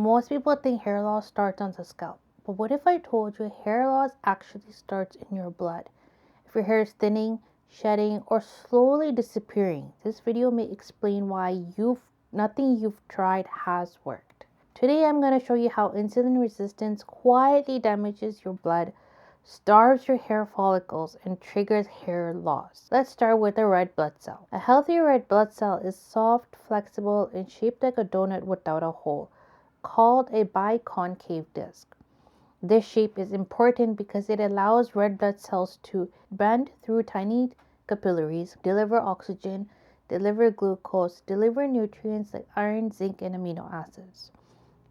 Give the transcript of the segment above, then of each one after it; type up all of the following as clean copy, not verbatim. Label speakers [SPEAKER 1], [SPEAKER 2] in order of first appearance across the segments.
[SPEAKER 1] most people think hair loss starts on the scalp. But what if I told you hair loss actually starts in your blood? If your hair is thinning, shedding, or slowly disappearing, this video may explain why nothing you've tried has worked. Today I'm going to show you how insulin resistance quietly damages your blood, starves your hair follicles, and triggers hair loss. Let's start with a red blood cell. A healthy red blood cell is soft, flexible, and shaped like a donut without a hole, called a biconcave disc. This shape is important because it allows red blood cells to bend through tiny capillaries, deliver oxygen, deliver glucose, deliver nutrients like iron, zinc, and amino acids.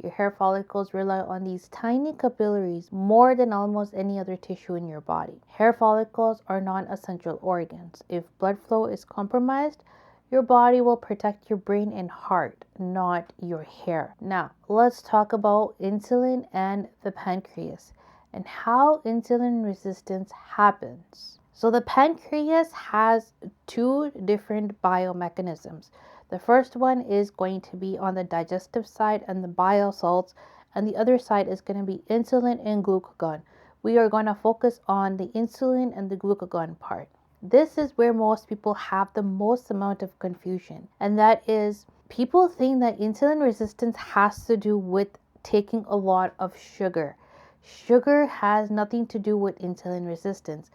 [SPEAKER 1] Your hair follicles rely on these tiny capillaries more than almost any other tissue in your body. Hair follicles are non-essential organs. If blood flow is compromised, your body will protect your brain and heart, not your hair. Now, let's talk about insulin and the pancreas and how insulin resistance happens. So the pancreas has two different biomechanisms. The first one is going to be on the digestive side and the bile salts, and the other side is going to be insulin and glucagon. We are going to focus on the insulin and the glucagon part. This is where most people have the most amount of confusion, and that is people think that insulin resistance has to do with taking a lot of sugar. Sugar has nothing to do with insulin resistance.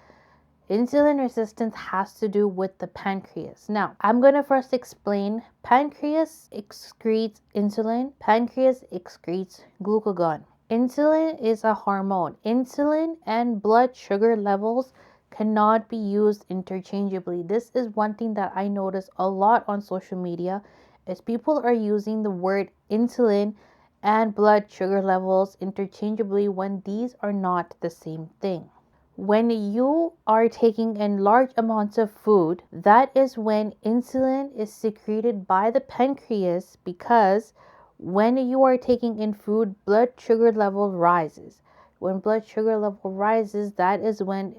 [SPEAKER 1] Insulin resistance has to do with the pancreas. Now, I'm going to first explain pancreas excretes insulin, pancreas excretes glucagon. Insulin is a hormone. Insulin and blood sugar levels cannot be used interchangeably. This is one thing that I notice a lot on social media is people are using the word insulin and blood sugar levels interchangeably when these are not the same thing. When you are taking in large amounts of food, that is when insulin is secreted by the pancreas, because when you are taking in food, blood sugar level rises. When blood sugar level rises, that is when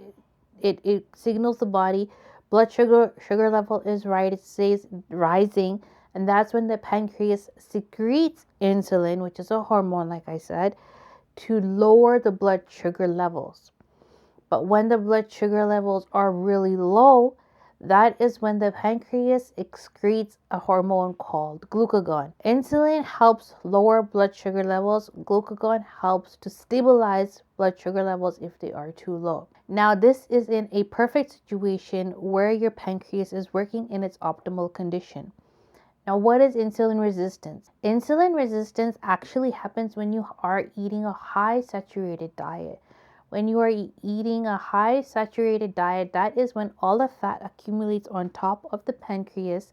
[SPEAKER 1] it signals the body blood sugar level is right, it stays rising, and that's when the pancreas secretes insulin, which is a hormone, like I said, to lower the blood sugar levels. But when the blood sugar levels are really low, that is when the pancreas excretes a hormone called glucagon. Insulin helps lower blood sugar levels. Glucagon helps to stabilize blood sugar levels if they are too low. Now, this is in a perfect situation where your pancreas is working in its optimal condition. Now, what is insulin resistance? Insulin resistance actually happens when you are eating a high saturated diet. When you are eating a high saturated diet, that is when all the fat accumulates on top of the pancreas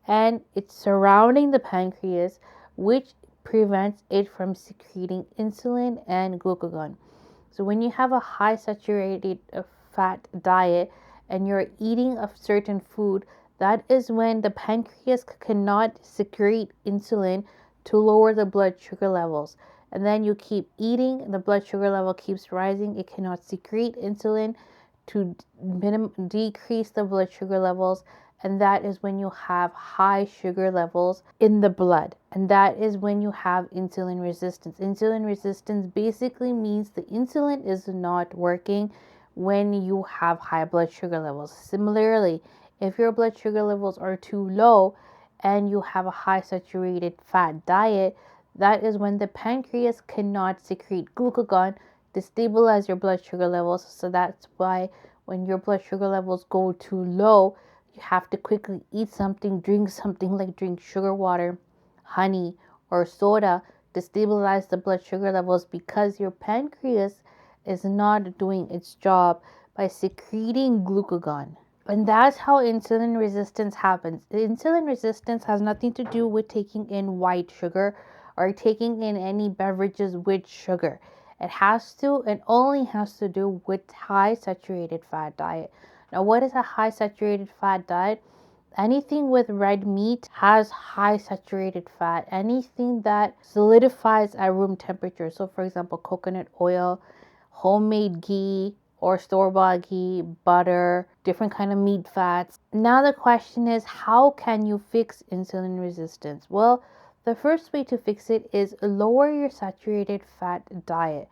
[SPEAKER 1] and it's surrounding the pancreas, which prevents it from secreting insulin and glucagon. So when you have a high saturated fat diet and you're eating a certain food, that is when the pancreas cannot secrete insulin to lower the blood sugar levels. And then you keep eating and the blood sugar level keeps rising. It cannot secrete insulin to decrease the blood sugar levels. And that is when you have high sugar levels in the blood. And that is when you have insulin resistance. Insulin resistance basically means the insulin is not working when you have high blood sugar levels. Similarly, if your blood sugar levels are too low and you have a high saturated fat diet, that is when the pancreas cannot secrete glucagon to stabilize your blood sugar levels. So that's why when your blood sugar levels go too low, you have to quickly eat something, drink sugar water, honey, or soda to stabilize the blood sugar levels, because your pancreas is not doing its job by secreting glucagon. And that's how insulin resistance happens. Insulin resistance has nothing to do with taking in white sugar or taking in any beverages with sugar. It has to and only has to do with high saturated fat diet. Now, what is a high saturated fat diet? Anything with red meat has high saturated fat. Anything that solidifies at room temperature. So, for example, coconut oil, homemade ghee, or store-bought ghee, butter, different kind of meat fats. Now the question is, how can you fix insulin resistance? Well, The first way to fix it is lower your saturated fat diet.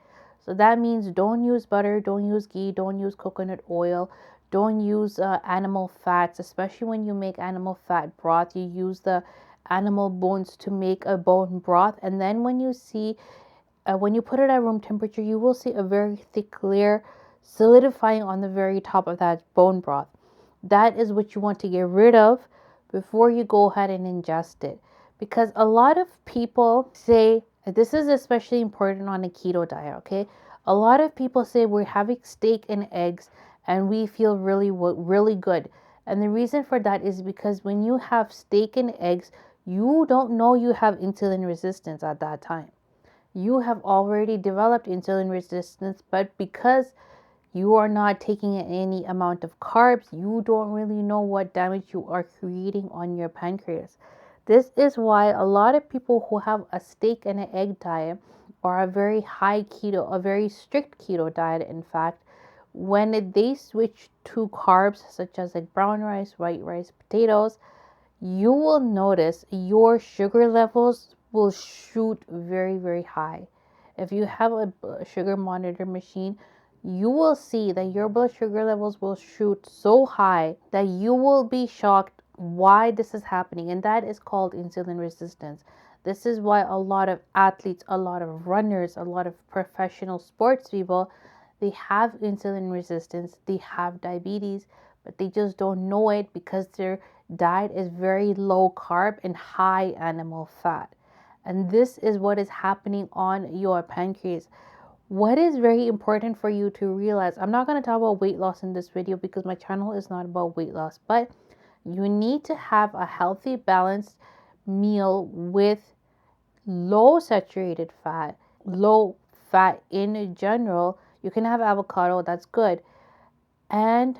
[SPEAKER 1] So that means don't use butter, don't use ghee, don't use coconut oil, don't use animal fats, especially when you make animal fat broth. You use the animal bones to make a bone broth, and then when you put it at room temperature, you will see a very thick layer solidifying on the very top of that bone broth. That is what you want to get rid of before you go ahead and ingest it. Because a lot of people say, this is especially important on a keto diet, okay? A lot of people say we're having steak and eggs and we feel really good. And the reason for that is because when you have steak and eggs, you don't know you have insulin resistance at that time. You have already developed insulin resistance, but because you are not taking any amount of carbs, you don't really know what damage you are creating on your pancreas. This is why a lot of people who have a steak and an egg diet or a very high keto, a very strict keto diet, in fact, when they switch to carbs such as like brown rice, white rice, potatoes, you will notice your sugar levels will shoot very high. If you have a sugar monitor machine, you will see that your blood sugar levels will shoot so high that you will be shocked why this is happening, and that is called insulin resistance. This is why a lot of athletes, a lot of runners, a lot of professional sports people, they have insulin resistance, they have diabetes, but they just don't know it because their diet is very low carb and high animal fat. And this is what is happening on your pancreas. What is very important for you to realize, I'm not going to talk about weight loss in this video because my channel is not about weight loss, but you need to have a healthy, balanced meal with low saturated fat, low fat in general. You can have avocado, that's good, and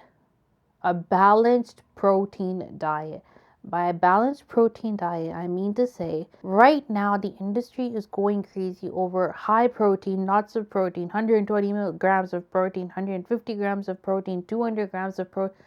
[SPEAKER 1] a balanced protein diet. By a balanced protein diet, I mean to say, right now the industry is going crazy over high protein, lots of protein, 120 grams of protein, 150 grams of protein, 200 grams of protein.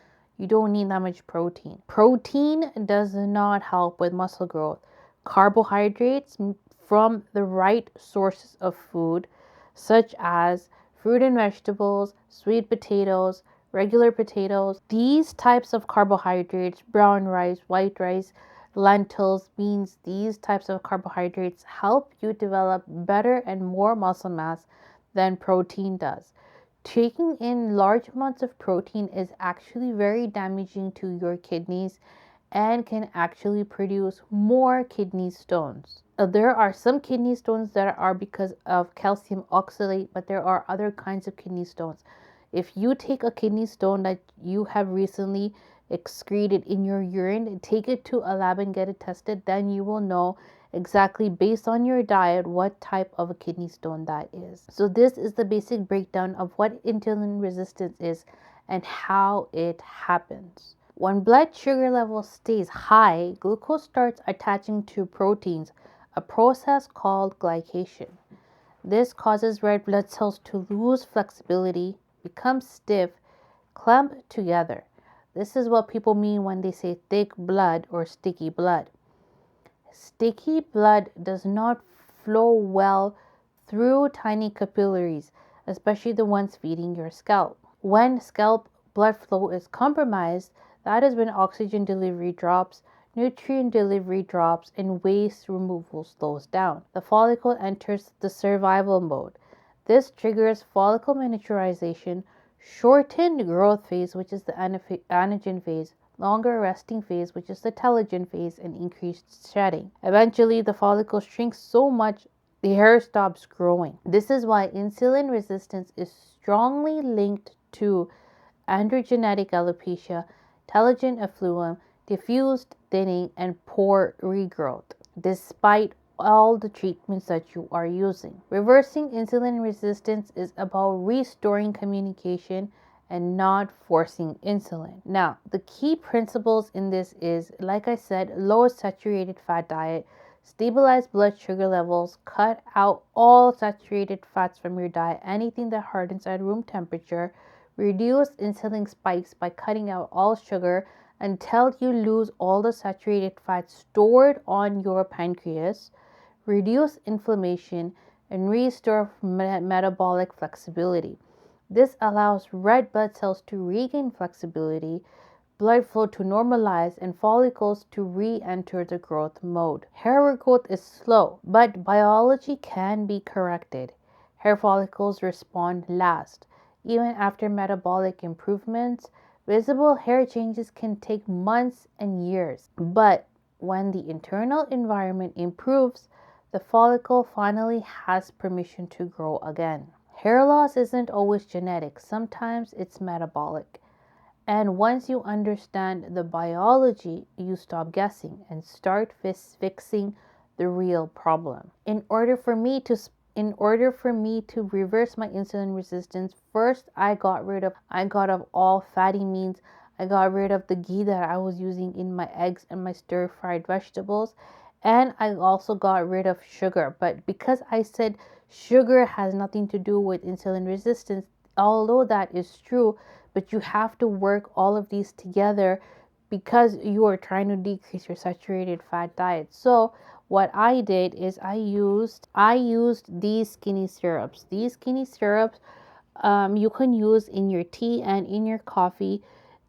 [SPEAKER 1] You don't need that much protein. Protein does not help with muscle growth. Carbohydrates from the right sources of food, such as fruit and vegetables, sweet potatoes, regular potatoes, these types of carbohydrates, brown rice, white rice, lentils, beans, these types of carbohydrates help you develop better and more muscle mass than protein does. Taking in large amounts of protein is actually very damaging to your kidneys and can actually produce more kidney stones. There are some kidney stones that are because of calcium oxalate, but there are other kinds of kidney stones. If you take a kidney stone that you have recently excreted in your urine, take it to a lab and get it tested, then you will know exactly based on your diet what type of a kidney stone that is. So this is the basic breakdown of what insulin resistance is and how it happens. When blood sugar level stays high, glucose starts attaching to proteins, a process called glycation. This causes red blood cells to lose flexibility, become stiff, clump together. This is what people mean when they say thick blood or sticky blood. Sticky blood does not flow well through tiny capillaries, especially the ones feeding your scalp. When scalp blood flow is compromised, that is when oxygen delivery drops, nutrient delivery drops, and waste removal slows down. The follicle enters the survival mode. This triggers follicle miniaturization, shortened growth phase, which is the anagen phase, longer resting phase, which is the telogen phase, and increased shedding. Eventually, the follicle shrinks so much the hair stops growing. This is why insulin resistance is strongly linked to androgenetic alopecia, telogen effluvium, diffused thinning, and poor regrowth, despite all the treatments that you are using. Reversing insulin resistance is about restoring communication and not forcing insulin. Now, the key principles in this is, like I said, low saturated fat diet, stabilize blood sugar levels, cut out all saturated fats from your diet, anything that hardens at room temperature, reduce insulin spikes by cutting out all sugar, until you lose all the saturated fat stored on your pancreas, reduce inflammation, and restore metabolic flexibility. This allows red blood cells to regain flexibility, blood flow to normalize, and follicles to re-enter the growth mode. Hair regrowth is slow, but biology can be corrected. Hair follicles respond last. Even after metabolic improvements, visible hair changes can take months and years. But when the internal environment improves, the follicle finally has permission to grow again. Hair loss isn't always genetic, sometimes it's metabolic. And once you understand the biology, you stop guessing and start fixing the real problem. In order for me to reverse my insulin resistance, first I got rid of all fatty meats. I got rid of the ghee that I was using in my eggs and my stir-fried vegetables, and I also got rid of sugar. But because I said sugar has nothing to do with insulin resistance, although that is true, but you have to work all of these together because you are trying to decrease your saturated fat diet. So what I did is I used these skinny syrups. These skinny syrups you can use in your tea and in your coffee.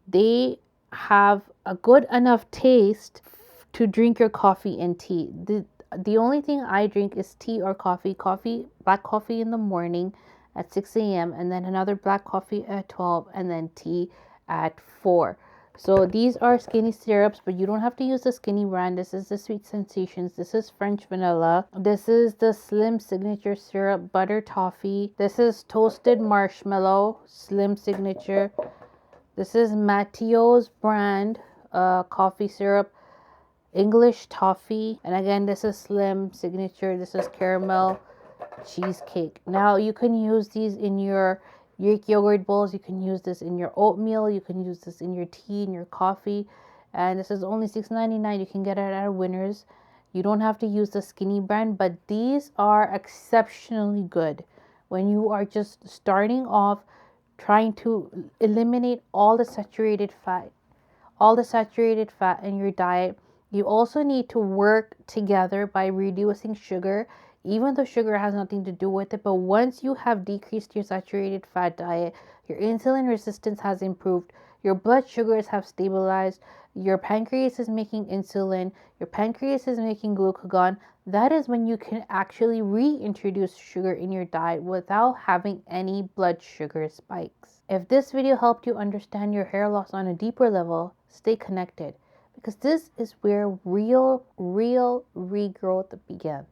[SPEAKER 1] They have a good enough taste to drink your coffee and tea. The only thing I drink is tea or coffee. Black coffee in the morning at 6 a.m. and then another black coffee at 12 and then tea at 4. So these are skinny syrups, but you don't have to use the skinny brand. This is the Sweet Sensations. This is French vanilla. This is the Slim Signature syrup, butter toffee. This is toasted marshmallow, Slim Signature. This is Matteo's brand coffee syrup, English toffee. And again, this is Slim Signature. This is caramel cheesecake. Now you can use these in your Greek yogurt bowls. You can use this in your oatmeal. You can use this in your tea, in your coffee. And this is only $6.99. You can get it at Winners. You don't have to use the skinny brand, but these are exceptionally good when you are just starting off trying to eliminate all the saturated fat in your diet. You also need to work together by reducing sugar, even though sugar has nothing to do with it. But once you have decreased your saturated fat diet, your insulin resistance has improved, your blood sugars have stabilized, your pancreas is making insulin, your pancreas is making glucagon. That is when you can actually reintroduce sugar in your diet without having any blood sugar spikes. If this video helped you understand your hair loss on a deeper level, stay connected, because this is where real regrowth begins.